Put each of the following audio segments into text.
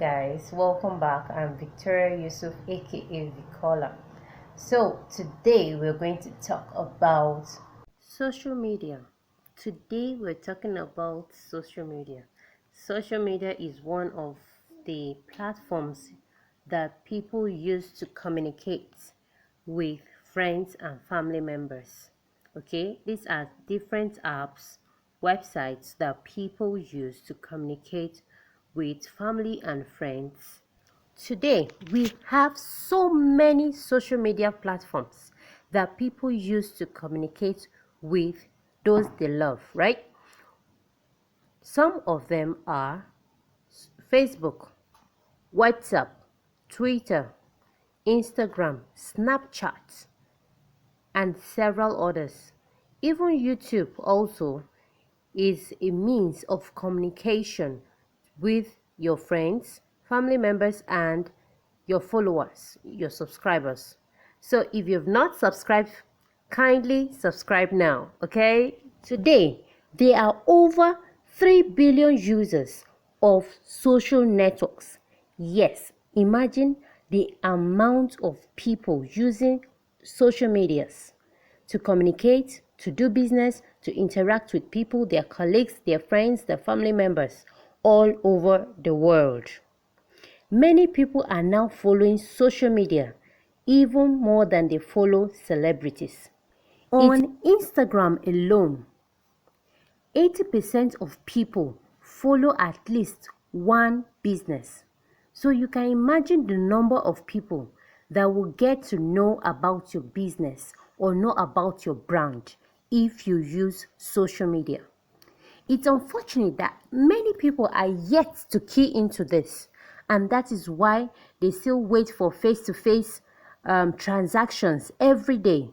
guys, welcome back. I'm Victoria Yusuf, aka Vicola. So today we're going to talk about social media. Today we're talking about social media. Social media is one of the platforms that people use to communicate with friends and family members. Okay, these are different apps, websites that people use to communicate with family and friends. Today, we have so many social media platforms that people use to communicate with those they love, right? Some of them are Facebook, WhatsApp, Twitter, Instagram, Snapchat, and several others. Even YouTube also is a means of communication with your friends, family members, and your followers, your subscribers. So if you've not subscribed, kindly subscribe now, okay? Today, there are over 3 billion users of social networks. Yes, imagine the amount of people using social medias to communicate, to do business, to interact with people, their colleagues, their friends, their family members all over the world. Many people are now following social media even more than they follow celebrities. On Instagram alone, 80% of people follow at least one business. So you can imagine the number of people that will get to know about your business or know about your brand if you use social media. It's unfortunate that many people are yet to key into this, and that is why they still wait for face-to-face transactions every day.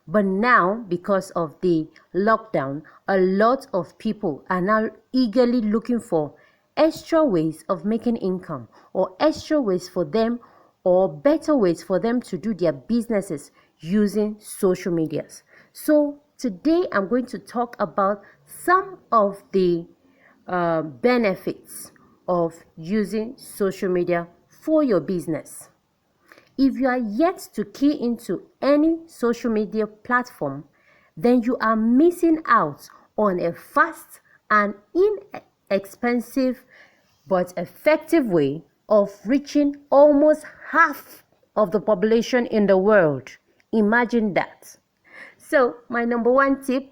But now, because of the lockdown, a lot of people are now eagerly looking for extra ways of making income, or extra ways for them, or better ways for them to do their businesses using social medias. So today I'm going to talk about some of the benefits of using social media for your business. If you are yet to key into any social media platform, then you are missing out on a fast and inexpensive but effective way of reaching almost half of the population in the world. Imagine that. So, my number one tip,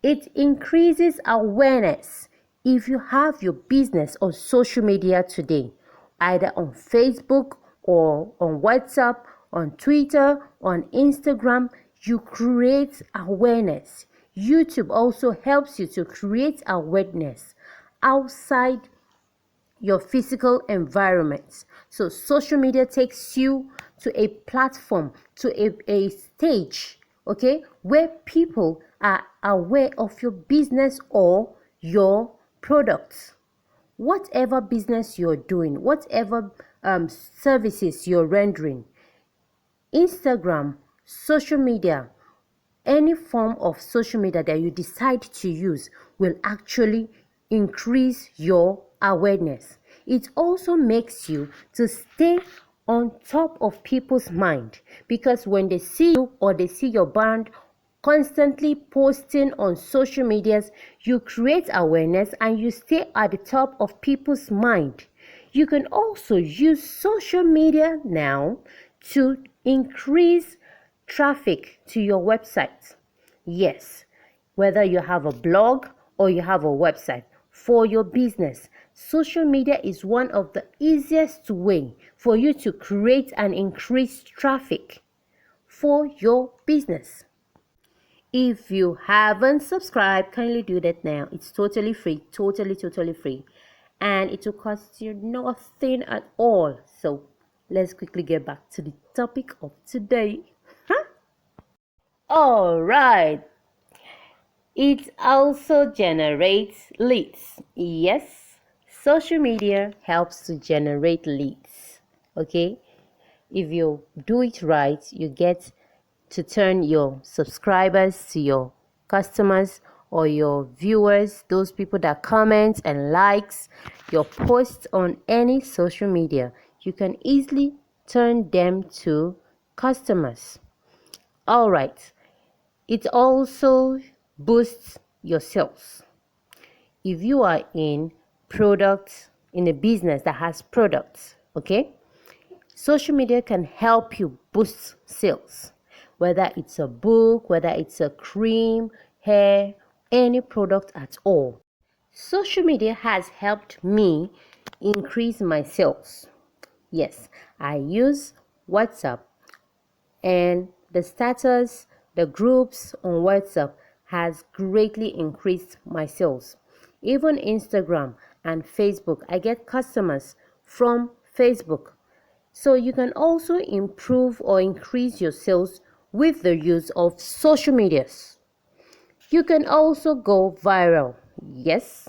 it increases awareness. If you have your business on social media today, either on Facebook or on WhatsApp, on Twitter, on Instagram, you create awareness. YouTube also helps you to create awareness outside your physical environment. So social media takes you to a platform, to a stage, okay, where people are aware of your business or your products. Whatever business you're doing, whatever services you're rendering, Instagram, social media, any form of social media that you decide to use will actually increase your awareness. It also makes you to stay on top of people's mind, because when they see you or they see your brand constantly posting on social medias, you create awareness and you stay at the top of people's mind. You can also use social media now to increase traffic to your website. Yes, whether you have a blog or you have a website for your business, social media is one of the easiest way for you to create and increase traffic for your business. If you haven't subscribed, kindly do that now. It's totally free, totally free, and it will cost you nothing at all. So let's quickly get back to the topic of today. All right. It also generates leads. Yes, social media helps to generate leads. Okay, if you do it right, you get to turn your subscribers to your customers, or your viewers, those people that comment and likes your posts on any social media, you can easily turn them to customers. All right. It also boosts your sales. If you are in a business that has products, okay, social media can help you boost sales. Whether it's a book, whether it's a cream, hair, any product at all. Social media has helped me increase my sales. Yes, I use WhatsApp, and the status, the groups on WhatsApp has greatly increased my sales. Even Instagram and Facebook, I get customers from Facebook. So you can also improve or increase your sales with the use of social medias. You can also go viral. Yes,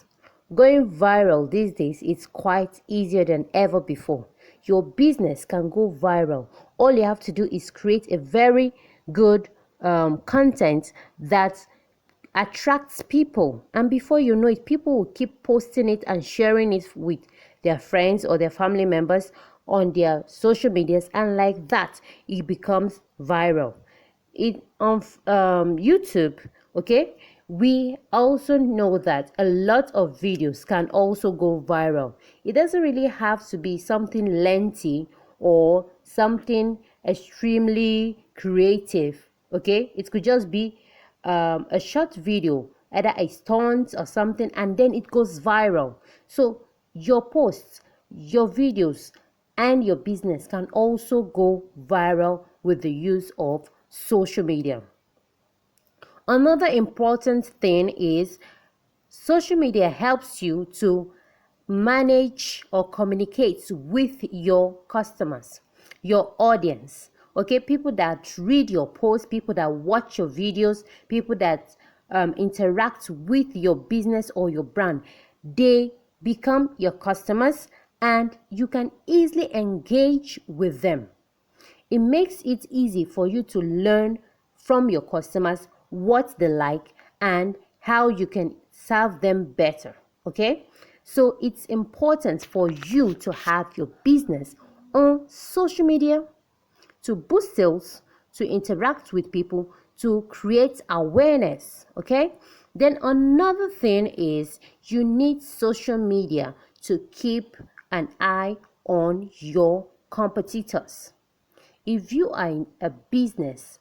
going viral these days is quite easier than ever before. Your business can go viral. All you have to do is create a very good content that attracts people, and before you know it, people will keep posting it and sharing it with their friends or their family members on their social medias, and like that it becomes viral. It on YouTube, okay, we also know that a lot of videos can also go viral. It doesn't really have to be something lengthy or something extremely creative, okay. It could just be a short video, either a stunt or something, and then it goes viral. So your posts, your videos, and your business can also go viral with the use of social media. Another important thing is social media helps you to manage or communicate with your customers, your audience. Okay, people that read your posts, people that watch your videos, people that interact with your business or your brand, they become your customers, and you can easily engage with them. It makes it easy for you to learn from your customers what they like and how you can serve them better. Okay, so it's important for you to have your business on social media to boost sales, to interact with people, to create awareness. Okay, then another thing is you need social media to keep an eye on your competitors. If you are in a business,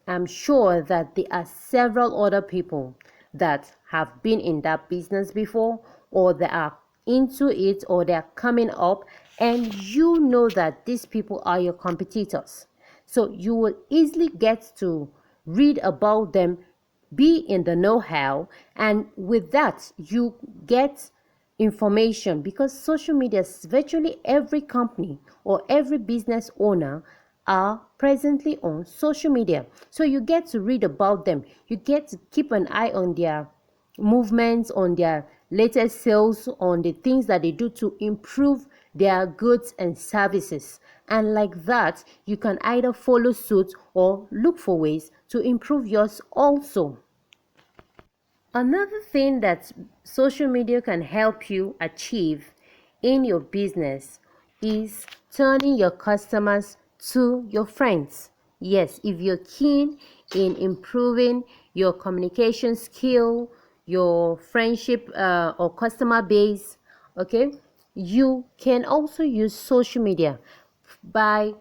I'm sure that there are several other people that have been in that business before, or they are into it, or they are coming up, and you know that these people are your competitors. So you will easily get to read about them, be in the know-how, and with that you get information, because social media, virtually every company or every business owner are presently on social media. So you get to read about them, you get to keep an eye on their movements, on their latest sales, on the things that they do to improve their goods and services. And like that, you can either follow suit or look for ways to improve yours also. Another thing that social media can help you achieve in your business is turning your customers to your friends. Yes, if you're keen in improving your communication skill, your friendship or customer base, okay, you can also use social media by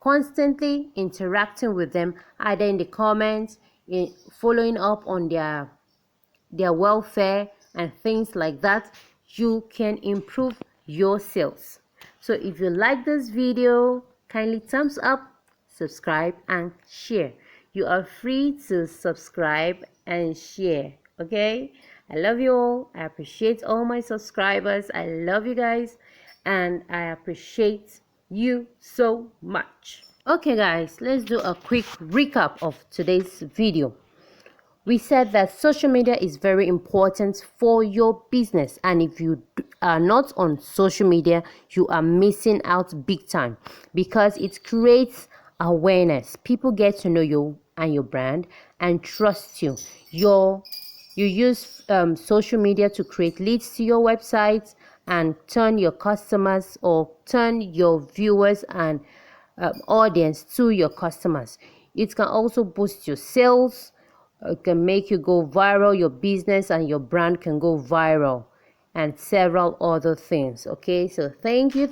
constantly interacting with them, either in the comments, in following up on their welfare and things like that. You can improve your sales. So if you like this video, kindly thumbs up, subscribe, and share. You are free to subscribe and share. Okay, I love you all. I appreciate all my subscribers. I love you guys, and I appreciate you so much. Okay guys, let's do a quick recap of today's video. We said that social media is very important for your business, and if you are not on social media, you are missing out big time, because it creates awareness. People get to know and your brand and trust you. You use social media to create leads to your website and turn your customers or turn your viewers and audience to your customers. It can also boost your sales. It can make you go viral. Your business and your brand can go viral, and several other things. Okay, so thank you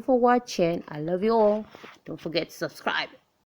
for watching. I love you all. Don't forget to subscribe.